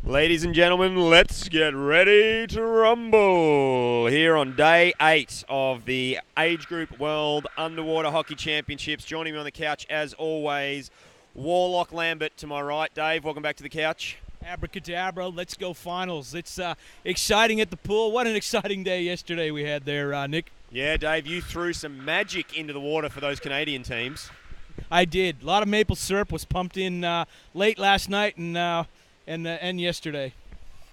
Ladies and gentlemen, let's get ready to rumble here on day 8 of the Age Group World Underwater Hockey Championships. Joining me on the couch, as always, Warlock Lambert to my right. Dave, welcome back to the couch. Abracadabra, let's go finals. It's exciting at the pool. What an exciting day yesterday we had there, Nick. Yeah, Dave, you threw some magic into the water for those Canadian teams. I did. A lot of maple syrup was pumped in late last night and yesterday.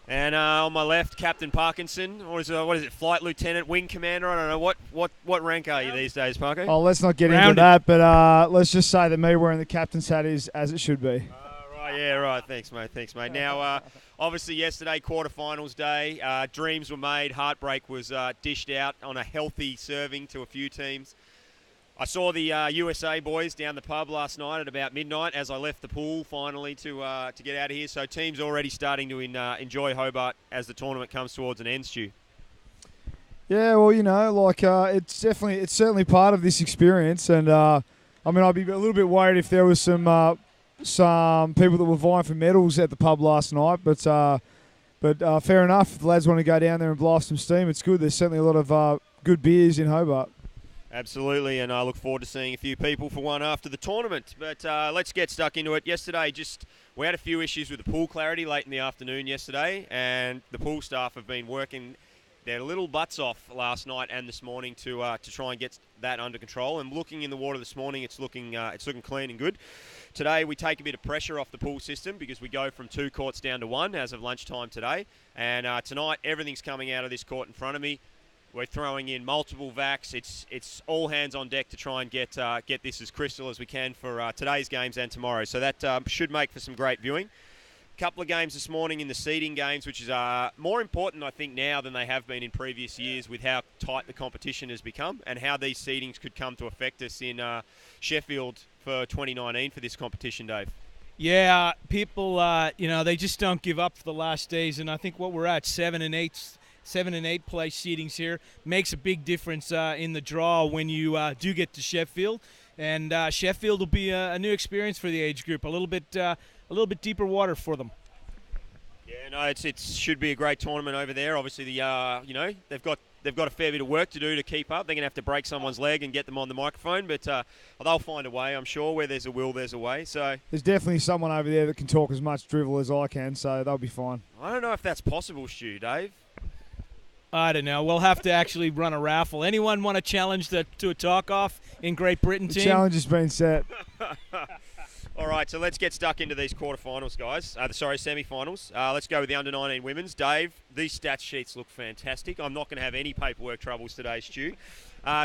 And on my left, Captain Parkinson, or what is it, Flight Lieutenant, Wing Commander? I don't know. What rank are you these days, Parker? Oh, let's not get Rounded. into that, but let's just say that me wearing the captain's hat is as it should be. Right. Thanks, mate. Now, obviously, yesterday, quarterfinals day, dreams were made. Heartbreak was dished out on a healthy serving to a few teams. I saw the USA boys down the pub last night at about midnight as I left the pool finally to get out of here. So teams already starting to enjoy Hobart as the tournament comes towards an end, Stu. Yeah, well, it's certainly part of this experience, and I'd be a little bit worried if there was some people that were vying for medals at the pub last night, but fair enough. If the lads want to go down there and blow off some steam, it's good. There's certainly a lot of good beers in Hobart. Absolutely, and I look forward to seeing a few people for one after the tournament. But let's get stuck into it. Yesterday, we had a few issues with the pool clarity late in the afternoon yesterday, and the pool staff have been working their little butts off last night and this morning to try and get that under control. And looking in the water this morning, it's looking clean and good. Today, we take a bit of pressure off the pool system because we go from 2 courts down to 1 as of lunchtime today. And tonight, everything's coming out of this court in front of me. We're throwing in multiple vacs. It's all hands on deck to try and get this as crystal as we can for today's games and tomorrow. So that should make for some great viewing. A couple of games this morning in the seeding games, which is more important, I think, now than they have been in previous years with how tight the competition has become and how these seedings could come to affect us in Sheffield for 2019 for this competition, Dave. Yeah, people, they just don't give up for the last days, and I think what we're at, 7 and 8 place seedings here makes a big difference in the draw when you do get to Sheffield, and Sheffield will be a new experience for the age group, a little bit deeper water for them. Yeah, no, it should be a great tournament over there. Obviously, they've got a fair bit of work to do to keep up. They're going to have to break someone's leg and get them on the microphone, but they'll find a way, I'm sure. Where there's a will, there's a way. So there's definitely someone over there that can talk as much drivel as I can, so they'll be fine. I don't know if that's possible, Stu, Dave. I don't know. We'll have to actually run a raffle. Anyone want to challenge to a talk-off in Great Britain The team? challenge has been set. All right, so let's get stuck into these quarterfinals, guys. Semi-finals. Let's go with the under-19 women's. Dave, these stats sheets look fantastic. I'm not going to have any paperwork troubles today, Stu.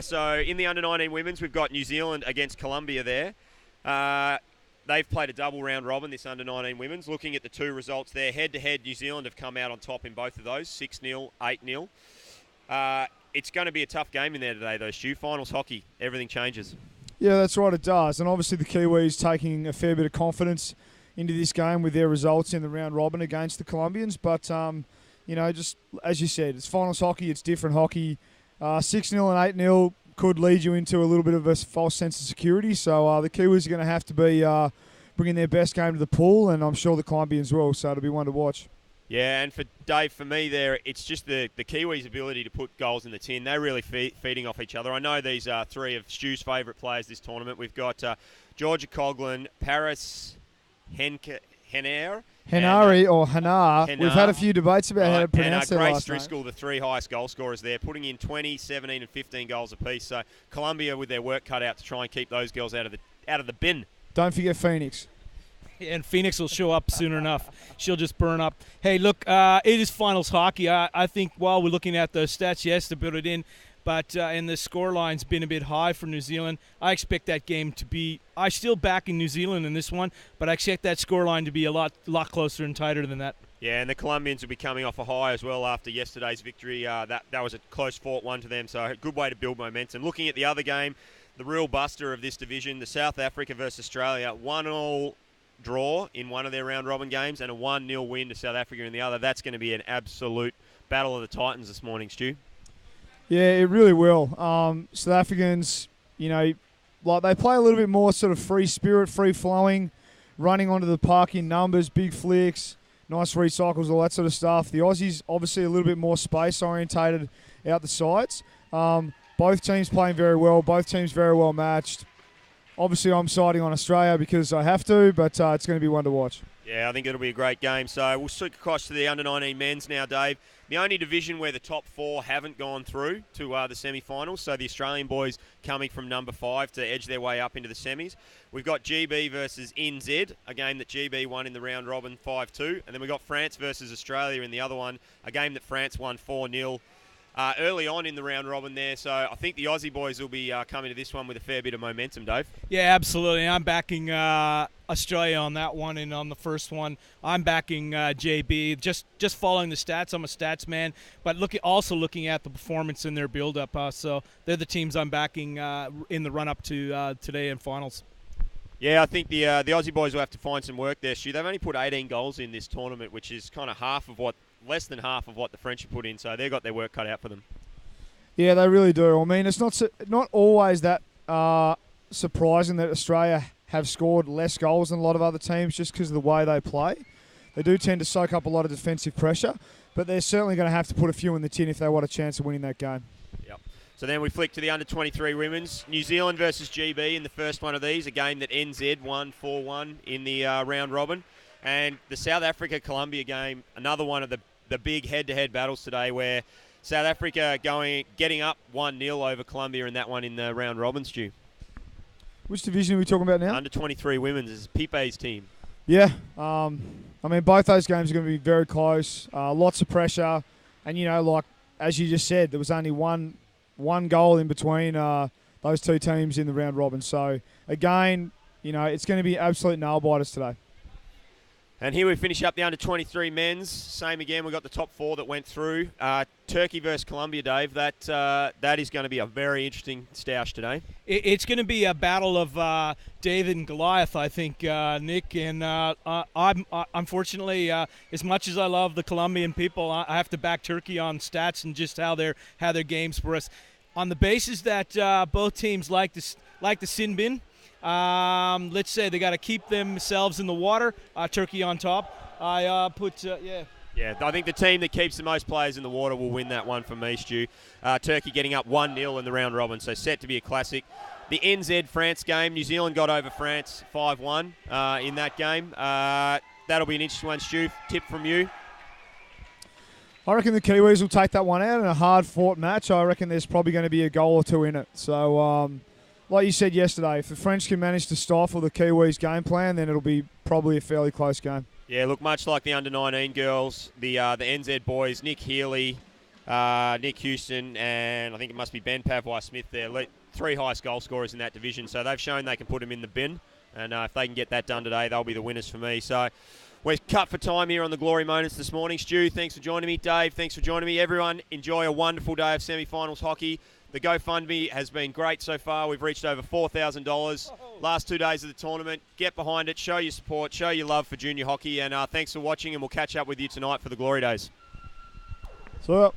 So in the under-19 women's, we've got New Zealand against Colombia there. They've played a double round robin, this under-19 women's. Looking at the 2 results there, head-to-head, New Zealand have come out on top in both of those, 6-0, 8-0. It's going to be a tough game in there today, though, Stu. Finals hockey, everything changes. Yeah, that's right, it does. And obviously the Kiwis taking a fair bit of confidence into this game with their results in the round robin against the Colombians. But, just as you said, it's finals hockey, it's different hockey. 6-0 and 8-0 could lead you into a little bit of a false sense of security. So the Kiwis are going to have to be bringing their best game to the pool, and I'm sure the Colombians will, so it'll be one to watch. Yeah, and for Dave, for me there, it's just the Kiwis' ability to put goals in the tin. They're really feeding off each other. I know these are 3 of Stu's favourite players this tournament. We've got Georgia Coughlin, Paris Henare. Henare or Hanar. Henar. We've had a few debates about how to pronounce their Grace last name. Driscoll, the 3 highest goal scorers there, putting in 20, 17 and 15 goals apiece. So Colombia with their work cut out to try and keep those girls out of the bin. Don't forget Phoenix. And Phoenix will show up soon enough. She'll just burn up. Hey, look, it is finals hockey. I think while we're looking at the stats, yes, to build it in, but and the scoreline's been a bit high for New Zealand. I expect that game to be – I still back in New Zealand in this one, but I expect that scoreline to be a lot closer and tighter than that. Yeah, and the Colombians will be coming off a high as well after yesterday's victory. That was a close fought one to them, so a good way to build momentum. Looking at the other game, the real buster of this division, the South Africa versus Australia, 1-1 draw in one of their round-robin games and a 1-0 win to South Africa in the other. That's going to be an absolute battle of the Titans this morning, Stu. Yeah, it really will. South Africans, they play a little bit more sort of free spirit, free-flowing, running onto the park in numbers, big flicks, nice recycles, all that sort of stuff. The Aussies obviously a little bit more space orientated out the sides. Both teams playing very well. Both teams very well matched. Obviously, I'm siding on Australia because I have to, but it's going to be one to watch. Yeah, I think it'll be a great game. So we'll switch across to the under-19 men's now, Dave. The only division where the top four haven't gone through to the semi-finals. So the Australian boys coming from number 5 to edge their way up into the semis. We've got GB versus NZ, a game that GB won in the round robin 5-2. And then we've got France versus Australia in the other one, a game that France won 4-0. Early on in the round robin there, so I think the Aussie boys will be coming to this one with a fair bit of momentum, Dave. Yeah, absolutely. I'm backing Australia on that one, and on the first one, I'm backing JB. Just following the stats. I'm a stats man, but also looking at the performance in their build-up. So they're the teams I'm backing in the run-up to today in finals. Yeah, I think the Aussie boys will have to find some work there, Stu. They've only put 18 goals in this tournament, which is kind of less than half of what the French have put in, so they've got their work cut out for them. Yeah, they really do. I mean, it's not always that surprising that Australia have scored less goals than a lot of other teams just because of the way they play. They do tend to soak up a lot of defensive pressure, but they're certainly going to have to put a few in the tin if they want a chance of winning that game. Yep. So then we flick to the under-23 women's. New Zealand versus GB in the first one of these, a game that NZ won 4-1 in the round robin. And the South Africa-Colombia game, another one of the big head-to-head battles today where South Africa getting up 1-0 over Colombia in that one in the round robin, Stu. Which division are we talking about now? Under-23 women's is Pipe's team. Yeah. I mean, both those games are going to be very close. Lots of pressure. And, like, as you just said, there was only one goal in between those two teams in the round robin. So, again, it's going to be absolute nail-biters today. And here we finish up the under-23 men's. Same again, we've got the top 4 that went through. Turkey versus Colombia, Dave. That is going to be a very interesting stoush today. It's going to be a battle of David and Goliath, I think, Nick. And I'm unfortunately, as much as I love the Colombian people, I have to back Turkey on stats and just how their games for us. On the basis that both teams like the sin bin. Let's say they got to keep themselves in the water. Turkey on top. I put. Yeah, I think the team that keeps the most players in the water will win that one for me, Stu. Turkey getting up 1-0 in the round robin, so set to be a classic. The NZ-France game, New Zealand got over France 5-1 in that game. That'll be an interesting one, Stu. Tip from you? I reckon the Kiwis will take that one out in a hard-fought match. I reckon there's probably going to be a goal or two in it. So, like you said yesterday, if the French can manage to stifle the Kiwis' game plan, then it'll be probably a fairly close game. Yeah, look, much like the under-19 girls, the NZ boys, Nick Healy, Nick Houston, and I think it must be Ben Pavwai-Smith there, 3 highest goal scorers in that division. So they've shown they can put them in the bin, and if they can get that done today, they'll be the winners for me. So we're cut for time here on the Glory Moments this morning. Stu, thanks for joining me. Dave, thanks for joining me. Everyone, enjoy a wonderful day of semi-finals hockey. The GoFundMe has been great so far. We've reached over $4,000 last 2 days of the tournament. Get behind it, show your support, show your love for junior hockey, and thanks for watching, and we'll catch up with you tonight for the Glory Days. So.